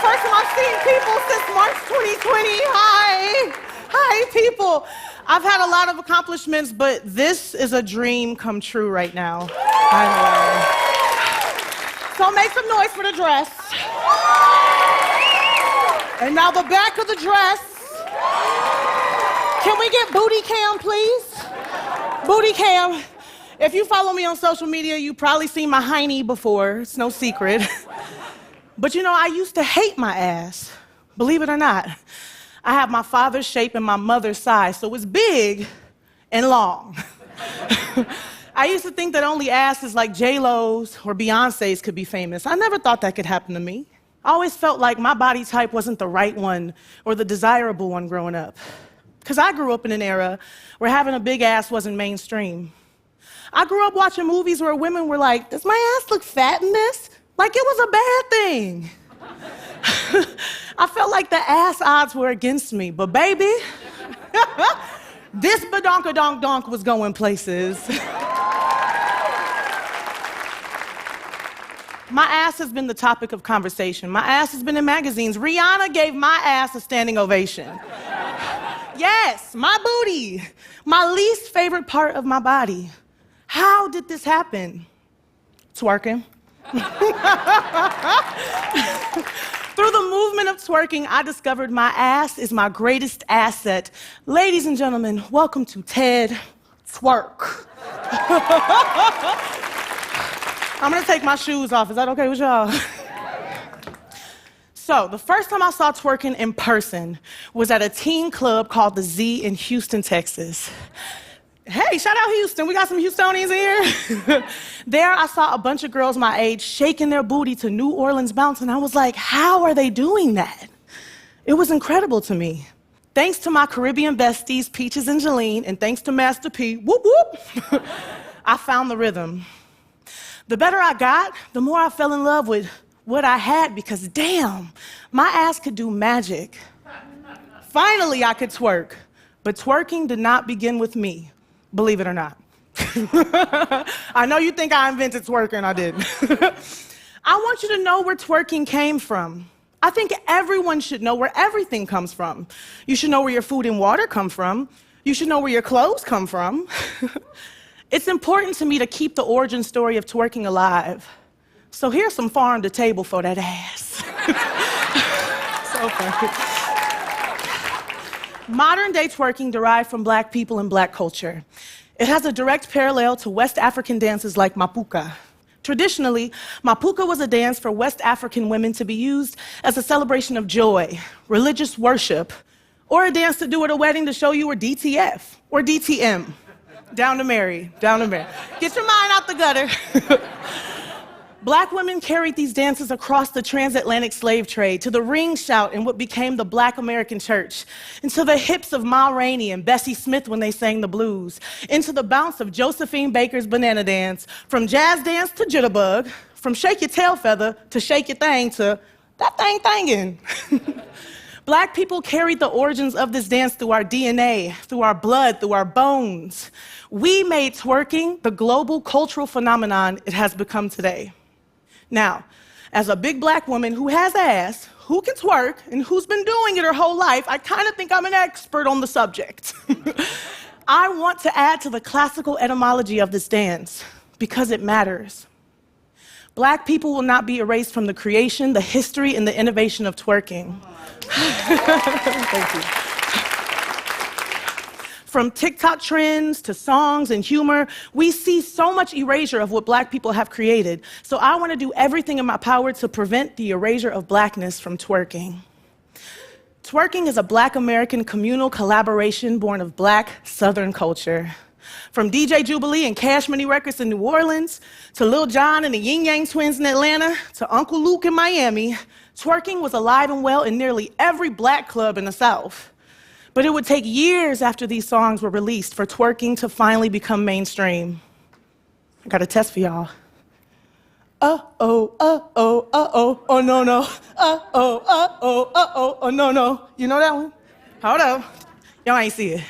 first time I've seen people since March 2020. Hi, people. I've had a lot of accomplishments, but this is a dream come true right now. I know. So make some noise for the dress. And now the back of the dress. Can we get booty cam, please? Booty cam. If you follow me on social media, you've probably seen my hiney before. It's no secret. But you know, I used to hate my ass. Believe it or not. I have my father's shape and my mother's size, so it's big and long. I used to think that only asses like J-Lo's or Beyonce's could be famous. I never thought that could happen to me. I always felt like my body type wasn't the right one or the desirable one growing up. Because I grew up in an era where having a big ass wasn't mainstream. I grew up watching movies where women were like, does my ass look fat in this? Like it was a bad thing. I felt like the ass odds were against me, but baby, this badonkadonk was going places. My ass has been the topic of conversation. My ass has been in magazines. Rihanna gave my ass a standing ovation. Yes, my booty, my least favorite part of my body. How did this happen? Twerking. Through the movement of twerking, I discovered my ass is my greatest asset. Ladies and gentlemen, welcome to TED Twerk. I'm gonna take my shoes off. Is that okay with y'all? So, the first time I saw twerking in person was at a teen club called the Z in Houston, Texas. Hey, shout out Houston. We got some Houstonians here. There, I saw a bunch of girls my age shaking their booty to New Orleans bounce, and I was like, how are they doing that? It was incredible to me. Thanks to my Caribbean besties, Peaches and Jolene, and thanks to Master P, whoop whoop, I found the rhythm. The better I got, the more I fell in love with what I had because, damn, my ass could do magic. Finally, I could twerk, but twerking did not begin with me. Believe it or not. I know you think I invented twerking, I didn't. I want you to know where twerking came from. I think everyone should know where everything comes from. You should know where your food and water come from. You should know where your clothes come from. It's important to me to keep the origin story of twerking alive. So here's some farm to table for that ass. So funny. Modern-day twerking derived from Black people and Black culture. It has a direct parallel to West African dances like mapuka. Traditionally, mapuka was a dance for West African women to be used as a celebration of joy, religious worship, or a dance to do at a wedding to show you were DTF or DTM. Down to marry, down to marry. Get your mind out the gutter. Black women carried these dances across the transatlantic slave trade to the ring shout in what became the Black American church, into the hips of Ma Rainey and Bessie Smith when they sang the blues, into the bounce of Josephine Baker's banana dance, from jazz dance to jitterbug, from shake your tail feather to shake your thing to that thing thangin'. Black people carried the origins of this dance through our DNA, through our blood, through our bones. We made twerking the global cultural phenomenon it has become today. Now, as a big Black woman who has ass, who can twerk, and who's been doing it her whole life, I kind of think I'm an expert on the subject. I want to add to the classical etymology of this dance, because it matters. Black people will not be erased from the creation, the history, and the innovation of twerking. Thank you. From TikTok trends to songs and humor, we see so much erasure of what Black people have created. So I want to do everything in my power to prevent the erasure of Blackness from twerking. Twerking is a Black American communal collaboration born of Black Southern culture. From DJ Jubilee and Cash Money Records in New Orleans, to Lil Jon and the Ying Yang Twins in Atlanta, to Uncle Luke in Miami, twerking was alive and well in nearly every Black club in the South. But it would take years after these songs were released for twerking to finally become mainstream. I got a test for y'all. Uh-oh, uh-oh, uh-oh, oh no, no. Uh-oh, uh-oh, uh-oh, oh no, no. You know that one? Hold up. Y'all ain't see it.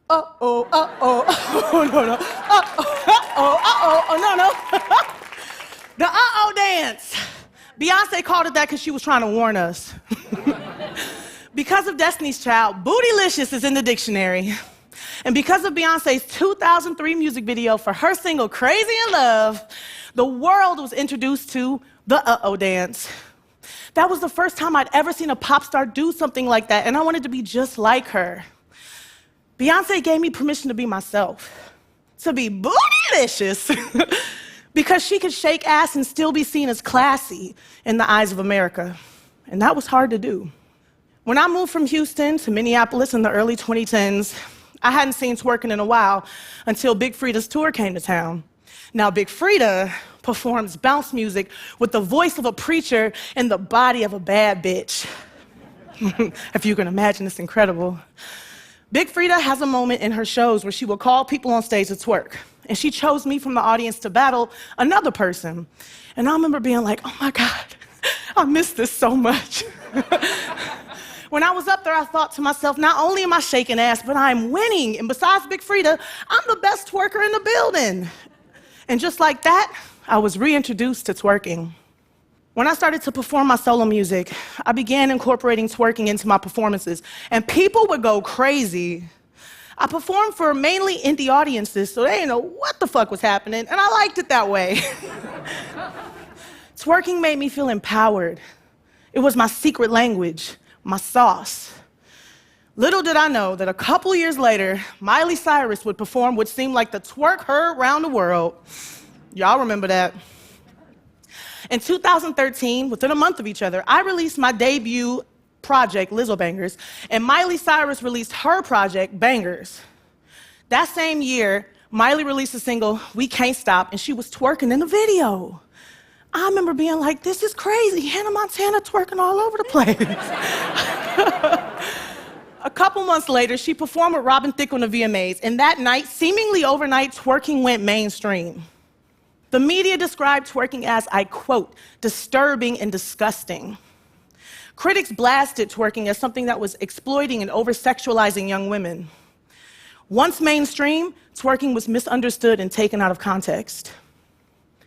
Uh-oh, uh-oh, oh no, no. Uh-oh, uh-oh, uh-oh, oh no, no. The uh-oh dance. Beyonce called it that because she was trying to warn us. Because of Destiny's Child, bootylicious is in the dictionary. And because of Beyonce's 2003 music video for her single Crazy in Love, the world was introduced to the uh-oh dance. That was the first time I'd ever seen a pop star do something like that, and I wanted to be just like her. Beyonce gave me permission to be myself, to be bootylicious, because she could shake ass and still be seen as classy in the eyes of America. And that was hard to do. When I moved from Houston to Minneapolis in the early 2010s, I hadn't seen twerking in a while until Big Frida's tour came to town. Now, Big Frida performs bounce music with the voice of a preacher and the body of a bad bitch. If you can imagine, it's incredible. Big Frida has a moment in her shows where she will call people on stage to twerk. And she chose me from the audience to battle another person. And I remember being like, oh my God, I miss this so much. When I was up there, I thought to myself, not only am I shaking ass, but I'm winning. And besides Big Frida, I'm the best twerker in the building. And just like that, I was reintroduced to twerking. When I started to perform my solo music, I began incorporating twerking into my performances, and people would go crazy. I performed for mainly indie audiences, so they didn't know what the fuck was happening, and I liked it that way. Twerking made me feel empowered. It was my secret language, my sauce. Little did I know that a couple years later, Miley Cyrus would perform what seemed like the twerk heard around the world. Y'all remember that? In 2013, within a month of each other, I released my debut project, Lizzo Bangers, and Miley Cyrus released her project, Bangers. That same year, Miley released a single, We Can't Stop, and she was twerking in the video. I remember being like, this is crazy, Hannah Montana twerking all over the place. A couple months later, she performed with Robin Thicke on the VMAs, and that night, seemingly overnight, twerking went mainstream. The media described twerking as, I quote, disturbing and disgusting. Critics blasted twerking as something that was exploiting and over-sexualizing young women. Once mainstream, twerking was misunderstood and taken out of context.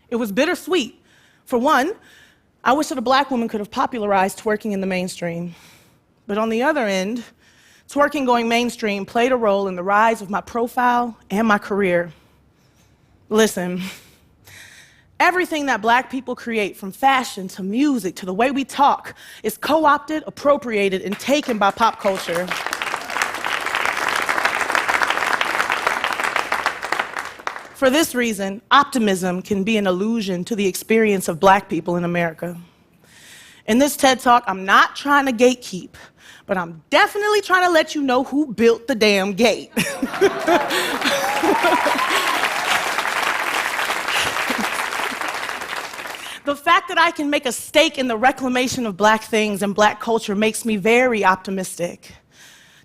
It was bittersweet. For one, I wish that a black woman could have popularized twerking in the mainstream. But on the other end, twerking going mainstream played a role in the rise of my profile and my career. Listen. Everything that black people create, from fashion to music to the way we talk, is co-opted, appropriated, and taken by pop culture. For this reason, optimism can be an illusion to the experience of black people in America. In this TED Talk, I'm not trying to gatekeep, but I'm definitely trying to let you know who built the damn gate. The fact that I can make a stake in the reclamation of black things and black culture makes me very optimistic.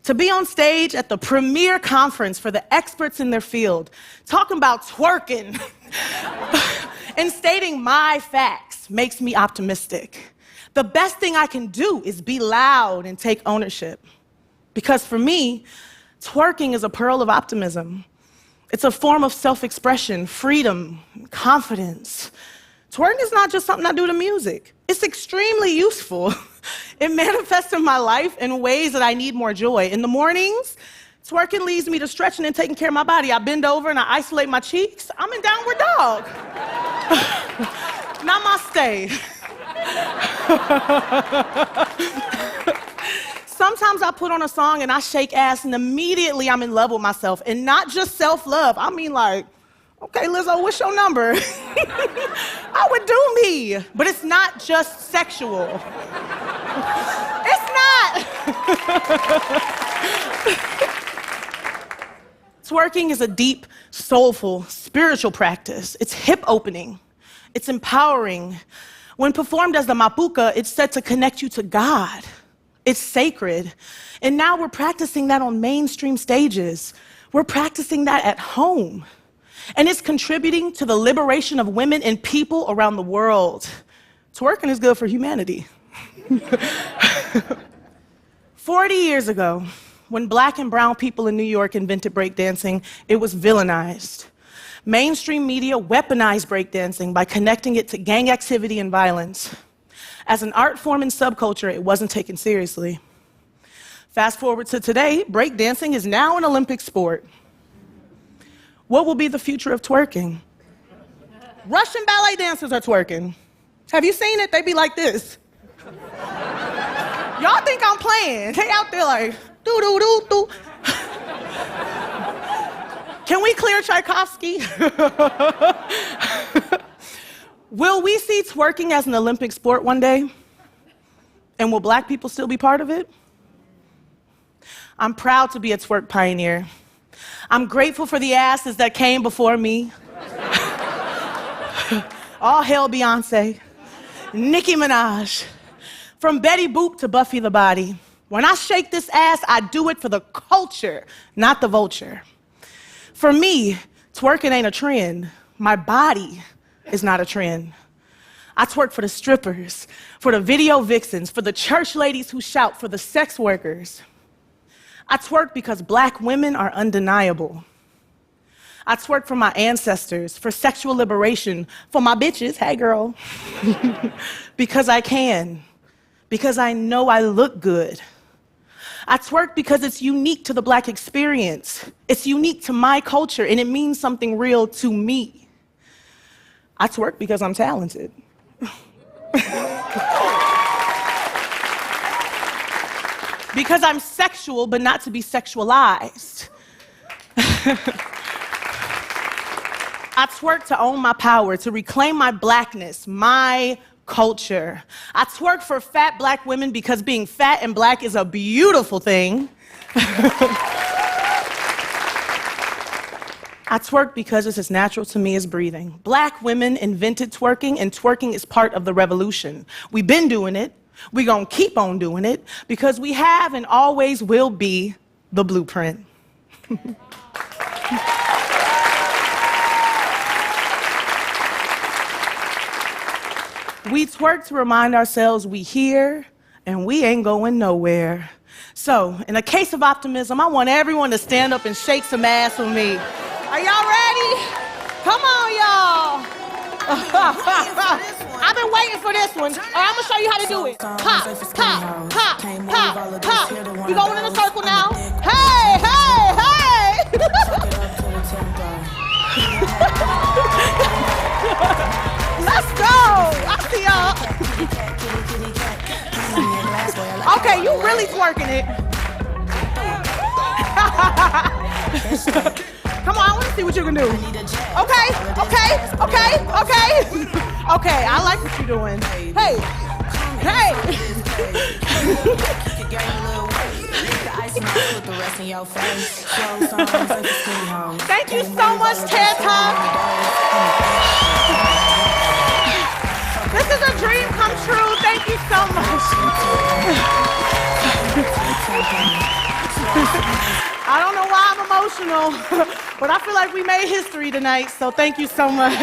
To be on stage at the premier conference for the experts in their field, talking about twerking and stating my facts makes me optimistic. The best thing I can do is be loud and take ownership. Because for me, twerking is a pearl of optimism. It's a form of self-expression, freedom, confidence. Twerking is not just something I do to music. It's extremely useful. It manifests in my life in ways that I need more joy. In the mornings, twerking leads me to stretching and taking care of my body. I bend over and I isolate my cheeks. I'm in downward dog. Namaste. Sometimes I put on a song and I shake ass and immediately I'm in love with myself. And not just self-love. I mean like, okay, Lizzo, what's your number? I would do me. But it's not just sexual. It's not. Twerking is a deep, soulful, spiritual practice. It's hip-opening. It's empowering. When performed as the mapuka, it's said to connect you to God. It's sacred. And now we're practicing that on mainstream stages. We're practicing that at home. And it's contributing to the liberation of women and people around the world. Twerking is good for humanity. 40 years ago, when black and brown people in New York invented breakdancing, it was villainized. Mainstream media weaponized breakdancing by connecting it to gang activity and violence. As an art form and subculture, it wasn't taken seriously. Fast forward to today, breakdancing is now an Olympic sport. What will be the future of twerking? Russian ballet dancers are twerking. Have you seen it? They be like this. Y'all think I'm playing. They out there like, doo-doo-doo-doo. Can we clear Tchaikovsky? Will we see twerking as an Olympic sport one day? And will Black people still be part of it? I'm proud to be a twerk pioneer. I'm grateful for the asses that came before me. All hail Beyonce, Nicki Minaj, from Betty Boop to Buffy the Body. When I shake this ass, I do it for the culture, not the vulture. For me, twerking ain't a trend. My body is not a trend. I twerk for the strippers, for the video vixens, for the church ladies who shout, for the sex workers. I twerk because Black women are undeniable. I twerk for my ancestors, for sexual liberation, for my bitches, hey girl, because I can, because I know I look good. I twerk because it's unique to the Black experience. It's unique to my culture, and it means something real to me. I twerk because I'm talented. Because I'm sexual, but not to be sexualized. I twerk to own my power, to reclaim my Blackness, my culture. I twerk for fat Black women because being fat and Black is a beautiful thing. I twerk because it's as natural to me as breathing. Black women invented twerking, and twerking is part of the revolution. We've been doing it. We're gonna keep on doing it because we have and always will be the blueprint. We twerk to remind ourselves we here and we ain't going nowhere. So, in a case of optimism, I want everyone to stand up and shake some ass with me. Are y'all ready? Come on, y'all. I've been waiting for this one. All right, I'm gonna show you how to do it. Pop, pop, pop, pop, pop. We going in a circle now. Hey, hey, hey. Let's go. I see y'all. Okay, you really twerking it. Come on, I want to see what you can do. Okay, okay, okay, okay. Okay, I like what you're doing. Hey, hey. Thank you so much, TED Talk. This is a dream come true. Thank you so much. I don't know why I'm emotional, but I feel like we made history tonight, so thank you so much.